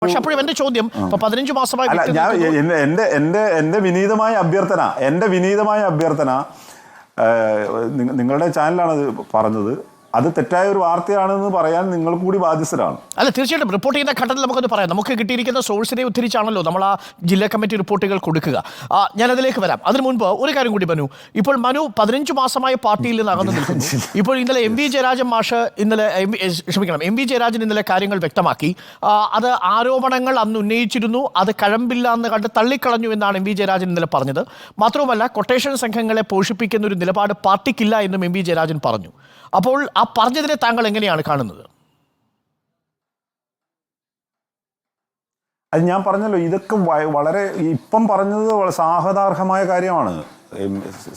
പക്ഷെ അപ്പോഴും എന്റെ ചോദ്യം 15 മാസമായി എന്റെ വിനീതമായ അഭ്യർത്ഥന നിങ്ങളുടെ ചാനലാണ് അത് പറഞ്ഞത്. അത് തെറ്റായ ഒരു വാർത്തയാണെന്ന് പറയാൻ നിങ്ങൾ കൂടി ബാധ്യസ്ഥരാണ്. അല്ല, തീർച്ചയായിട്ടും റിപ്പോർട്ട് ചെയ്യുന്ന ഘട്ടത്തിൽ നമുക്കത് പറയാം. നമുക്ക് കിട്ടിയിരിക്കുന്ന സോഴ്സിനെ ഉദ്ധരിച്ചാണല്ലോ നമ്മൾ ആ ജില്ലാ കമ്മിറ്റി റിപ്പോർട്ടുകൾ കൊടുക്കുക. ഞാനതിലേക്ക് വരാം. അതിനു മുൻപ് ഒരു കാര്യം കൂടി മനു, ഇപ്പോൾ മനു 15 മാസമായ പാർട്ടിയിൽ നിന്ന് അകന്നു നിൽക്കുന്നു. ഇപ്പോൾ ഇന്നലെ എം വി ജയരാജൻ ഇന്നലെ കാര്യങ്ങൾ വ്യക്തമാക്കി. അത് ആരോപണങ്ങൾ അന്ന് ഉന്നയിച്ചിരുന്നു, അത് കഴമ്പില്ല എന്ന് കണ്ട് തള്ളിക്കളഞ്ഞു എന്നാണ് എം വി ജയരാജൻ ഇന്നലെ പറഞ്ഞത്. മാത്രവുമല്ല, കൊട്ടേഷൻ സംഘങ്ങളെ പോഷിപ്പിക്കുന്ന ഒരു നിലപാട് പാർട്ടിക്കില്ല എന്നും എം വി ജയരാജൻ പറഞ്ഞു. അപ്പോൾ ആ പറഞ്ഞതിനെ താങ്കൾ എങ്ങനെയാണ് കാണുന്നത്? അത് ഞാൻ പറഞ്ഞല്ലോ, ഇതൊക്കെ വളരെ ഇപ്പം പറഞ്ഞത് സാഹതാർഹമായ കാര്യമാണ്.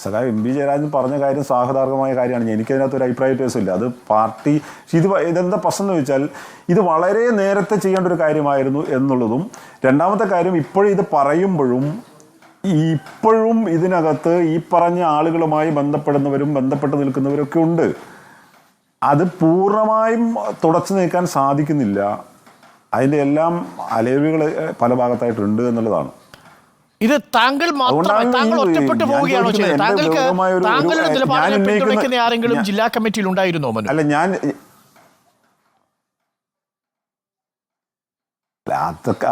സഖാവ് എം വി ജയരാജൻ പറഞ്ഞ കാര്യം സാഹതാർഹമായ കാര്യമാണ്. എനിക്കതിനകത്ത് ഒരു അഭിപ്രായ വ്യത്യാസമില്ല. അത് പാർട്ടി ഇതെന്താ പ്രശ്നം എന്ന് വെച്ചാൽ, ഇത് വളരെ നേരത്തെ ചെയ്യേണ്ട ഒരു കാര്യമായിരുന്നു എന്നുള്ളതും, രണ്ടാമത്തെ കാര്യം ഇപ്പോഴും ഇത് പറയുമ്പോഴും ഇപ്പോഴും ഇതിനകത്ത് ഈ പറഞ്ഞ ആളുകളുമായി ബന്ധപ്പെട്ട് നിൽക്കുന്നവരും ഒക്കെ ഉണ്ട്. അത് പൂർണ്ണമായും തുടച്ചു നീക്കാൻ സാധിക്കുന്നില്ല. അതിൻ്റെ എല്ലാം അലവുകൾ പല ഭാഗത്തായിട്ടുണ്ട് എന്നുള്ളതാണ്. ഇത് താങ്കൾ ഒറ്റപ്പെട്ടു പോവുകയാണോ? താങ്കളുടെ നിലപാടിനെ പിന്തുണയ്ക്കുന്ന ആരെങ്കിലും ജില്ലാ കമ്മിറ്റിയിൽ ഉണ്ടായിരുന്നോ? അല്ല,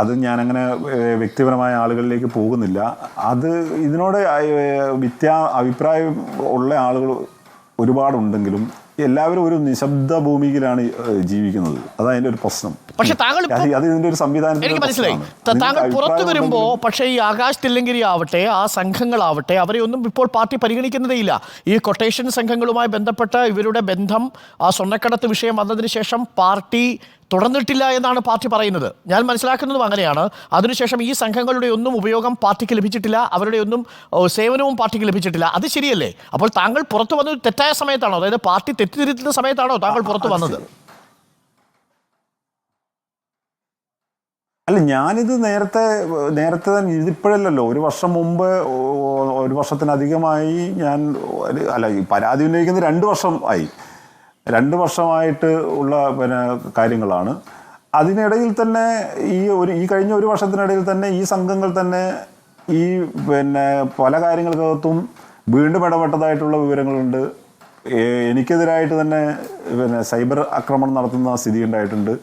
അത് ഞാനങ്ങനെ വ്യക്തിപരമായ ആളുകളിലേക്ക് പോകുന്നില്ല. അത് ഇതിനോട് അഭിപ്രായം ഉള്ള ആളുകൾ ഒരുപാടുണ്ടെങ്കിലും എല്ലാവരും ഒരു നിശബ്ദ ഭൂമിയിലാണ് ജീവിക്കുന്നത്. അതതിൻ്റെ ഒരു പ്രശ്നം. പക്ഷെ താങ്കൾ ഇതിന്റെ ഒരു സംവിധാനം എനിക്ക് മനസ്സിലായി. താങ്കൾ പുറത്തു വരുമ്പോൾ പക്ഷേ ഈ ആകാശ് തില്ലങ്കേരി ആവട്ടെ, ആ സംഘങ്ങളാവട്ടെ, അവരെ ഒന്നും ഇപ്പോൾ പാർട്ടി പരിഗണിക്കുന്നതേയില്ല. ഈ കൊട്ടേഷൻ സംഘങ്ങളുമായി ബന്ധപ്പെട്ട് ഇവരുടെ ബന്ധം, ആ സ്വർണ്ണക്കടത്ത് വിഷയം വന്നതിന് ശേഷം പാർട്ടി തുടർന്നിട്ടില്ല എന്നാണ് പാർട്ടി പറയുന്നത്. ഞാൻ മനസ്സിലാക്കുന്നതും അങ്ങനെയാണ്. അതിനുശേഷം ഈ സംഘങ്ങളുടെ ഒന്നും ഉപയോഗം പാർട്ടിക്ക് ലഭിച്ചിട്ടില്ല, അവരുടെ ഒന്നും സേവനവും പാർട്ടിക്ക് ലഭിച്ചിട്ടില്ല. അത് ശരിയല്ലേ? അപ്പോൾ താങ്കൾ പുറത്തു വന്നത് തെറ്റായ സമയത്താണോ? അതായത് പാർട്ടി തെറ്റിദ്ധരിക്കുന്ന സമയത്താണോ താങ്കൾ പുറത്തു വന്നത്? അല്ല, ഞാനിത് നേരത്തെ തന്നെ, ഇതിപ്പോഴല്ലല്ലോ, ഒരു വർഷം മുമ്പ്, ഒരു വർഷത്തിനധികമായി ഞാൻ ഈ പരാതി ഉന്നയിക്കുന്നത് 2 വർഷം ആയി. 2 വർഷമായിട്ട് ഉള്ള കാര്യങ്ങളാണ്. അതിനിടയിൽ തന്നെ ഈ കഴിഞ്ഞ ഒരു വർഷത്തിനിടയിൽ തന്നെ ഈ സംഘങ്ങൾ തന്നെ പല കാര്യങ്ങൾക്കകത്തും വീണ്ടും ഇടപെട്ടതായിട്ടുള്ള വിവരങ്ങളുണ്ട്. എനിക്കെതിരായിട്ട് തന്നെ സൈബർ ആക്രമണം നടത്തുന്ന സ്ഥിതി ഉണ്ടായിട്ടുണ്ട്.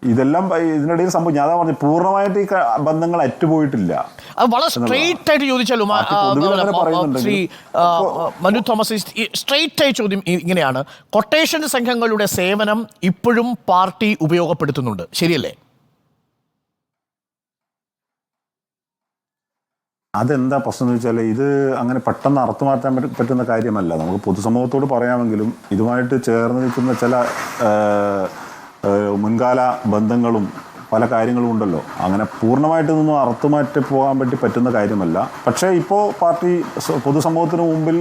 ഇതെല്ലാം ഇതിനിടയിൽ സംഭവിച്ചു. ഞാൻ പറഞ്ഞു, പൂർണ്ണമായിട്ട് ഈ ബന്ധങ്ങൾ അറ്റുപോയിട്ടില്ല. വളരെ സ്ട്രെയിറ്റ് ആയിട്ട് ചോദിച്ചാലും ശ്രീ മനു തോമസ്, സ്ട്രെയിറ്റ് ആയി ചോദ്യം ഇങ്ങനെയാണ്: കൊട്ടേഷൻ സംഘങ്ങളുടെ സേവനം ഇപ്പോഴും പാർട്ടി ഉപയോഗപ്പെടുത്തുന്നുണ്ട്, ശരിയല്ലേ? അതെന്താ പ്രശ്നം എന്ന് വെച്ചാൽ, ഇത് അങ്ങനെ പെട്ടെന്ന് അർത്ഥമാറ്റാൻ പറ്റുന്ന കാര്യമല്ല. നമുക്ക് പൊതുസമൂഹത്തോട് പറയാമെങ്കിലും ഇതുമായിട്ട് ചേർന്ന് നിൽക്കുന്ന ചില മുൻകാല ബന്ധങ്ങളും പല കാര്യങ്ങളും ഉണ്ടല്ലോ. അങ്ങനെ പൂർണ്ണമായിട്ടൊന്നും അറുത്തുമാറ്റി പോകാൻ പറ്റുന്ന കാര്യമല്ല. പക്ഷേ ഇപ്പോൾ പാർട്ടി പൊതുസമൂഹത്തിന് മുമ്പിൽ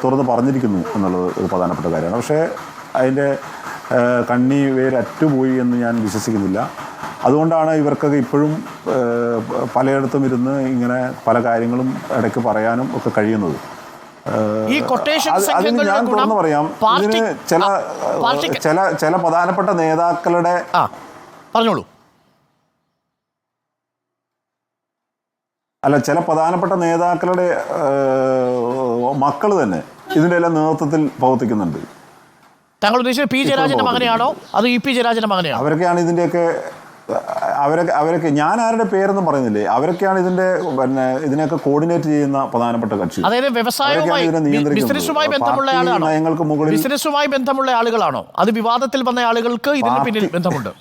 തുറന്ന് പറഞ്ഞിരിക്കുന്നു എന്നുള്ളത് ഒരു പ്രധാനപ്പെട്ട കാര്യമാണ്. പക്ഷേ അതിൻ്റെ കണ്ണി വേരറ്റുപോയി എന്ന് ഞാൻ വിശ്വസിക്കുന്നില്ല. അതുകൊണ്ടാണ് ഇവർക്കൊക്കെ ഇപ്പോഴും പലയിടത്തും ഇരുന്ന് ഇങ്ങനെ പല കാര്യങ്ങളും ഇടയ്ക്ക് പറയാനും ഒക്കെ കഴിയുന്നത്. അതിന് ഞാൻ തുറന്നു പറയാം, ഇതിന് ചില പ്രധാനപ്പെട്ട നേതാക്കളുടെ പറഞ്ഞോളൂ. അല്ല, ചില പ്രധാനപ്പെട്ട നേതാക്കളുടെ മക്കൾ തന്നെ ഇതിന്റെ എല്ലാം നേതൃത്വത്തിൽ പ്രവർത്തിക്കുന്നുണ്ട്. താങ്കൾ ഉദ്ദേശിച്ചത് പി ജയരാജന്റെ മകനെയാണോ അതോ ഇ പി ജയരാജന്റെ മകനെയാണോ? അവരൊക്കെയാണ് ഇതിന്റെയൊക്കെ അവരൊക്കെ ഞാൻ ആരുടെ പേരൊന്നും പറയുന്നില്ലേ, അവരൊക്കെയാണ് ഇതിനെയൊക്കെ കോർഡിനേറ്റ് ചെയ്യുന്ന പ്രധാനപ്പെട്ട കക്ഷി. അതായത് ബിസിനസ്സുമായി ബന്ധമുള്ള ആളുകളാണോ? അത് വിവാദത്തിൽ വന്ന ആളുകൾക്ക് ഇതിന് പിന്നിൽ ബന്ധമുണ്ട്.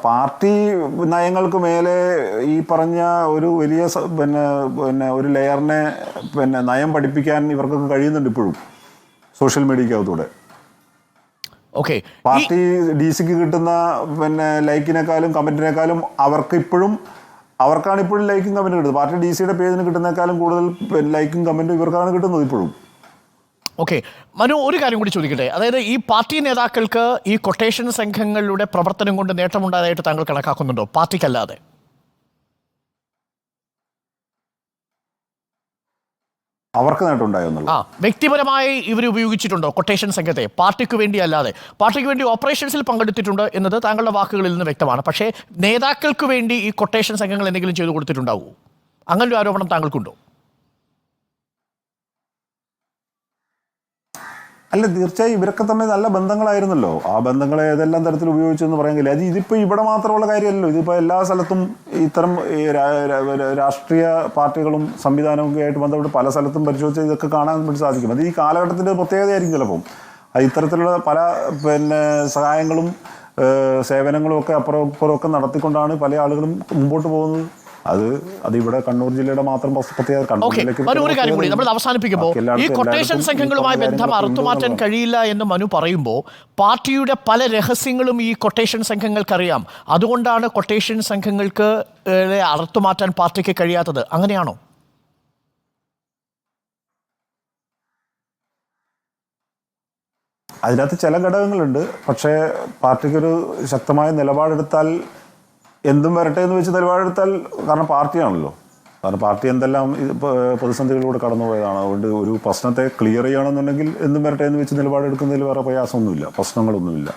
പാർട്ടി നയങ്ങൾക്ക് മേലെ ഈ പറഞ്ഞ ഒരു വലിയ ഒരു ലെയറിനെ നയം പഠിപ്പിക്കാൻ ഇവർക്കൊക്കെ കഴിയുന്നുണ്ട് ഇപ്പോഴും സോഷ്യൽ മീഡിയക്കകത്തൂടെ. പാർട്ടി DC-ക്ക് കിട്ടുന്ന ലൈക്കിനേക്കാളും കമന്റിനേക്കാളും അവർക്കാണ് ഇപ്പോഴും ലൈക്കും കമന്റും കിട്ടുന്നത്. പാർട്ടി DC-യുടെ പേജിന് കിട്ടുന്നേക്കാളും കൂടുതൽ ലൈക്കും കമന്റും ഇവർക്കാണ് കിട്ടുന്നത് ഇപ്പോഴും. മനു, ഒരു കാര്യം കൂടി ചോദിക്കട്ടെ. അതായത് ഈ പാർട്ടി നേതാക്കൾക്ക് ഈ കൊട്ടേഷൻ സംഘങ്ങളുടെ പ്രവർത്തനം കൊണ്ട് നേട്ടമുണ്ടായതായിട്ട് താങ്കൾ കണക്കാക്കുന്നുണ്ടോ, പാർട്ടിക്കല്ലാതെ? അവർക്ക് നേട്ടമുണ്ടായെന്നുള്ളൂ. വ്യക്തിപരമായി ഇവർ ഉപയോഗിച്ചിട്ടുണ്ടോ കൊട്ടേഷൻ സംഘത്തെ? പാർട്ടിക്ക് വേണ്ടി അല്ലാതെ. പാർട്ടിക്ക് വേണ്ടി ഓപ്പറേഷൻസിൽ പങ്കെടുത്തിട്ടുണ്ട് എന്നത് താങ്കളുടെ വാക്കുകളിൽ നിന്ന് വ്യക്തമാണ്. പക്ഷേ നേതാക്കൾക്ക് വേണ്ടി ഈ കൊട്ടേഷൻ സംഘങ്ങൾ എന്തെങ്കിലും ചെയ്തു കൊടുത്തിട്ടുണ്ടാവുമോ? അങ്ങനൊരു ആരോപണം താങ്കൾക്കുണ്ടോ? അല്ല, തീർച്ചയായും ഇവരൊക്കെ തമ്മിൽ നല്ല ബന്ധങ്ങളായിരുന്നല്ലോ. ആ ബന്ധങ്ങളെ ഏതെല്ലാം തരത്തിൽ ഉപയോഗിച്ചു എന്ന് പറയാൻ കഴിയില്ല. അത് ഇതിപ്പോൾ ഇവിടെ മാത്രമുള്ള കാര്യമല്ലല്ലോ. ഇതിപ്പോൾ എല്ലാ സ്ഥലത്തും ഇത്തരം രാഷ്ട്രീയ പാർട്ടികളും സംവിധാനവും ഒക്കെ ആയിട്ട് ബന്ധപ്പെട്ട് പല സ്ഥലത്തും പരിശോധിച്ച് ഇതൊക്കെ കാണാൻ വേണ്ടി സാധിക്കും. അത് ഈ കാലഘട്ടത്തിൻ്റെ പ്രത്യേകതയായിരിക്കും ചിലപ്പം. ഇത്തരത്തിലുള്ള പല സഹായങ്ങളും സേവനങ്ങളും ഒക്കെ അപ്പുറം ഇപ്പുറമൊക്കെ നടത്തിക്കൊണ്ടാണ് പല ആളുകളും മുമ്പോട്ട് പോകുന്നത്. അത് ഇവിടെ കണ്ണൂർ ജില്ലയുടെ മാത്രം പ്രത്യേകത. ഒരു കാര്യം കൂടി നമ്മൾ അവസാനിപ്പിക്കുമ്പോൾ, ഈ കൊട്ടേഷൻ സംഘങ്ങളുമായി ബന്ധം അറുത്തുമാറ്റാൻ കഴിയില്ല എന്ന് മനു പറയുമ്പോൾ, പാർട്ടിയുടെ പല രഹസ്യങ്ങളും ഈ കൊട്ടേഷൻ സംഘങ്ങൾക്കറിയാം. അതുകൊണ്ടാണ് കൊട്ടേഷൻ സംഘങ്ങൾക്ക് അറുത്തുമാറ്റാൻ പാർട്ടിക്ക് കഴിയാത്തത്. അങ്ങനെയാണോ? അതിനകത്ത് ചില ഘടകങ്ങളുണ്ട്. പക്ഷേ പാർട്ടിക്കൊരു ശക്തമായ നിലപാടെടുത്താൽ, എന്തും വരട്ടെ എന്ന് വെച്ച് നിലപാടെടുത്താൽ, കാരണം പാർട്ടിയാണല്ലോ. കാരണം പാർട്ടി എന്തെല്ലാം പ്രതിസന്ധികളിലൂടെ കടന്നുപോയതാണ്. അതുകൊണ്ട് ഒരു പ്രശ്നത്തെ ക്ലിയർ ചെയ്യണമെന്നുണ്ടെങ്കിൽ എന്തും വരട്ടെ എന്ന് വെച്ച് നിലപാടെടുക്കുന്നതിൽ വേറെ പ്രയാസമൊന്നുമില്ല, പ്രശ്നങ്ങളൊന്നുമില്ല.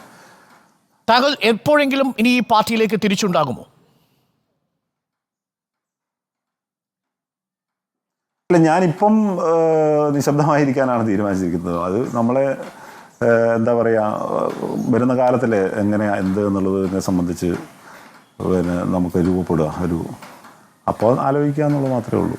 താങ്കൾ എപ്പോഴെങ്കിലും ഇനി ഈ പാർട്ടിയിലേക്ക് തിരിച്ചുണ്ടാകുമോ? അല്ല, ഞാനിപ്പം നിശബ്ദമായിരിക്കാനാണ് തീരുമാനിച്ചിരിക്കുന്നത്. അത് നമ്മളെ എന്താ പറയുക, വരുന്ന കാലത്തിൽ എങ്ങനെയാണ് എന്ത് എന്നുള്ളതിനെ സംബന്ധിച്ച് നമുക്ക് രൂപപ്പെടുക, അപ്പോൾ ആലോചിക്കുക എന്നുള്ളത് മാത്രമേ ഉള്ളൂ.